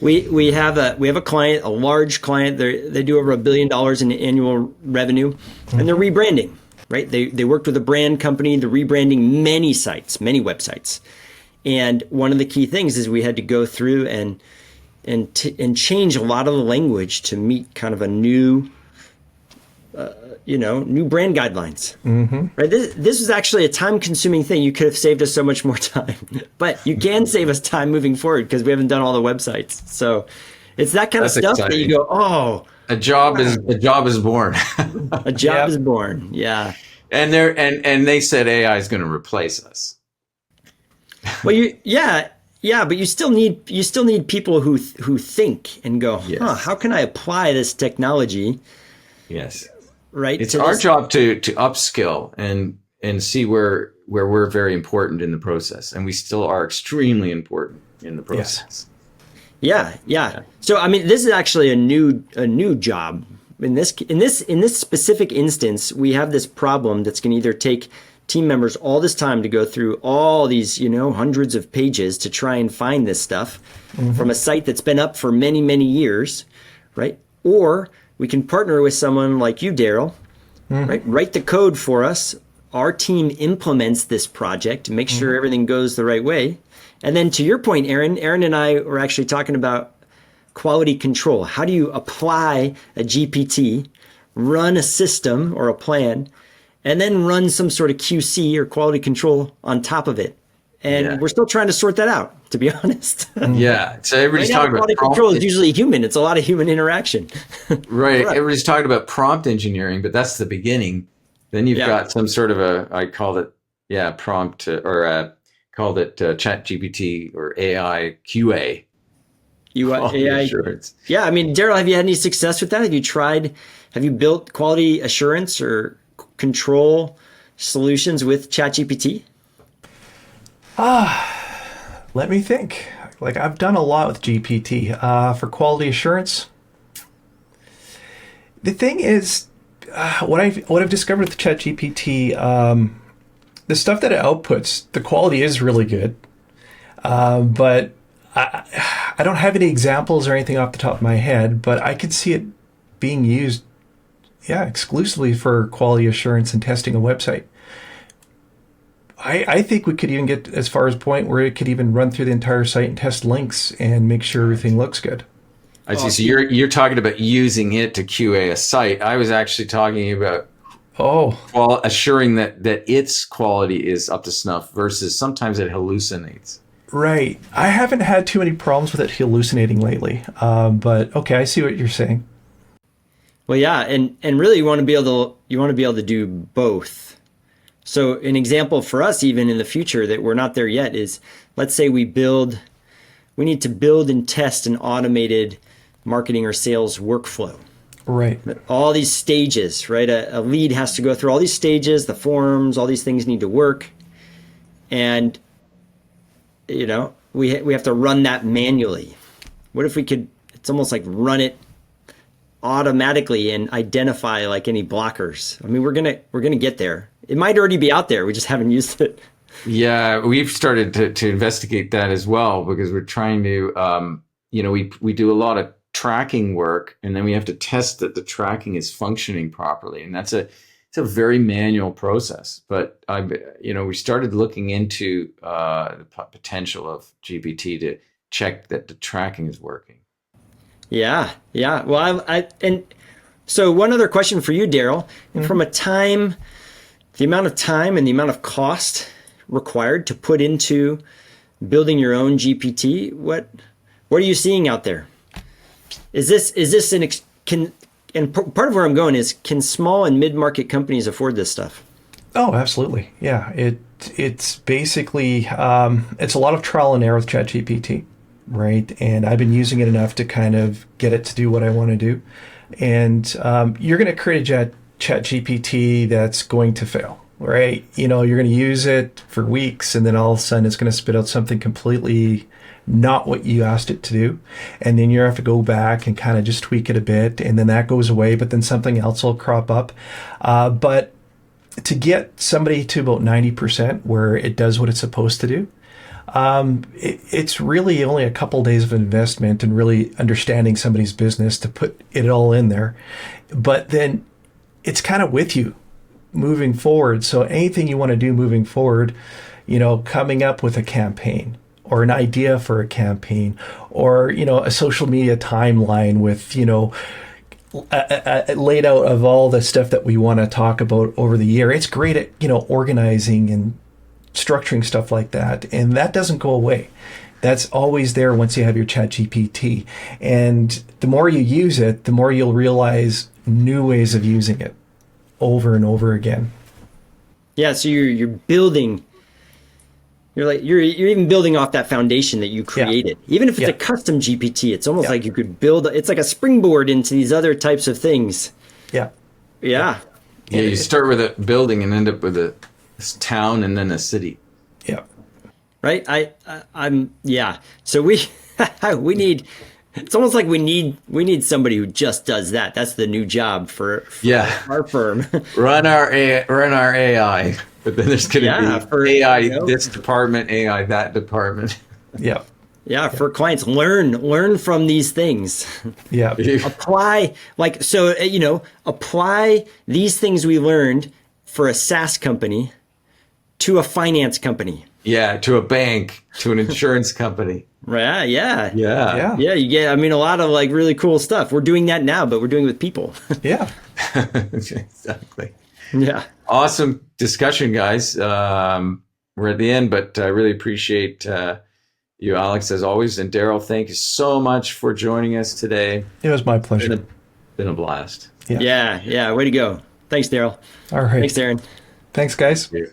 We have a client, a large client. They do over $1 billion in annual revenue, and they're rebranding. Right? They worked with a brand company. They're rebranding many sites, many websites, and one of the key things is we had to go through and change a lot of the language to meet kind of a new new brand guidelines. Right? This was actually a time-consuming thing. You could have saved us so much more time, but you can save us time moving forward because we haven't done all the websites. So it's that kind of stuff that you go, oh, a job is born. a job is born. Yeah. And they said AI is going to replace us. Well, but you still need people who think and go, how can I apply this technology? Yes. Right. It's our job to upskill and see where we're very important in the process, and we still are extremely important in the process. Yeah. So I mean, this is actually a new job. In this specific instance, we have this problem that's going to either take team members all this time to go through all these, hundreds of pages to try and find this stuff from a site that's been up for many, many years, right? Or we can partner with someone like you, Daryl, right? Write the code for us. Our team implements this project to make sure everything goes the right way. And then to your point, Aaron and I were actually talking about quality control. How do you apply a GPT, run a system or a plan, and then run some sort of QC or quality control on top of it? And we're still trying to sort that out, to be honest. Yeah. So everybody's talking about quality control is usually human. It's a lot of human interaction. Right. Everybody's talking about prompt engineering, but that's the beginning. Then you've got some sort of I called it, prompt or called it ChatGPT or AI QA. AI assurance. Yeah. I mean, Daryl, have you had any success with that? Have you built quality assurance or control solutions with ChatGPT? Let me think. Like, I've done a lot with GPT for quality assurance. The thing is, what I've discovered with ChatGPT, the stuff that it outputs, the quality is really good. But I don't have any examples or anything off the top of my head, but I could see it being used, exclusively for quality assurance and testing a website. I think we could even get as far as a point where it could even run through the entire site and test links and make sure everything looks good. I see. So you're talking about using it to QA a site. I was actually talking about assuring that its quality is up to snuff versus sometimes it hallucinates. Right. I haven't had too many problems with it hallucinating lately. But okay, I see what you're saying. Well, yeah, and really you want to be able to do both. So an example for us, even in the future that we're not there yet, is let's say we need to build and test an automated marketing or sales workflow. Right. All these stages, right? A lead has to go through all these stages, the forms, all these things need to work. And, we have to run that manually. What if we could, it's almost like run it automatically and identify like any blockers? I mean, we're gonna get there. It might already be out there. We just haven't used it. Yeah, we've started to investigate that as well because we're trying to, we do a lot of tracking work, and then we have to test that the tracking is functioning properly, and it's a very manual process. But we started looking into the potential of GPT to check that the tracking is working. Yeah. Well, and so one other question for you, Daryl, from the amount of time and the amount of cost required to put into building your own GPT, what are you seeing out there? Is this and part of where I'm going is, can small and mid-market companies afford this stuff? Oh, absolutely. Yeah. It's basically, it's a lot of trial and error with ChatGPT, right? And I've been using it enough to kind of get it to do what I want to do. And you're going to create a ChatGPT that's going to fail, right? You're going to use it for weeks, and then all of a sudden it's going to spit out something completely not what you asked it to do. And then you have to go back and kind of just tweak it a bit, and then that goes away, but then something else will crop up. But to get somebody to about 90% where it does what it's supposed to do, It's really only a couple days of investment and really understanding somebody's business to put it all in there. But then it's kind of with you moving forward. So anything you want to do moving forward, coming up with a campaign or an idea for a campaign or, a social media timeline with, a laid out of all the stuff that we want to talk about over the year. It's great at, organizing and structuring stuff like that. And that doesn't go away. That's always there once you have your ChatGPT. And the more you use it, the more you'll realize new ways of using it over and over again. Yeah, so you're building. You're even building off that foundation that you created. Yeah. Even if it's a custom GPT, it's almost like you could build. It's like a springboard into these other types of things. Yeah. Yeah. Yeah. You start with a building and end up with a town and then a city. Yeah. Right. I'm. Yeah. So we need. It's almost like we need somebody who just does that. That's the new job for our firm. Run our AI, but then there's going to be AI this department, AI that department. Yeah. Yeah, for clients, learn from these things. Yeah. Apply apply these things we learned for a SaaS company to a finance company. Yeah, to a bank, to an insurance company. Right. Yeah. Yeah. Yeah. You get, a lot of really cool stuff. We're doing that now, but we're doing it with people. Yeah. Exactly. Yeah. Awesome discussion, guys. We're at the end, but I really appreciate you, Alex, as always. And Daryl, thank you so much for joining us today. It was my pleasure. Been a blast. Yeah. Way to go. Thanks, Daryl. All right. Thanks, Darren. Thanks, guys. Yeah.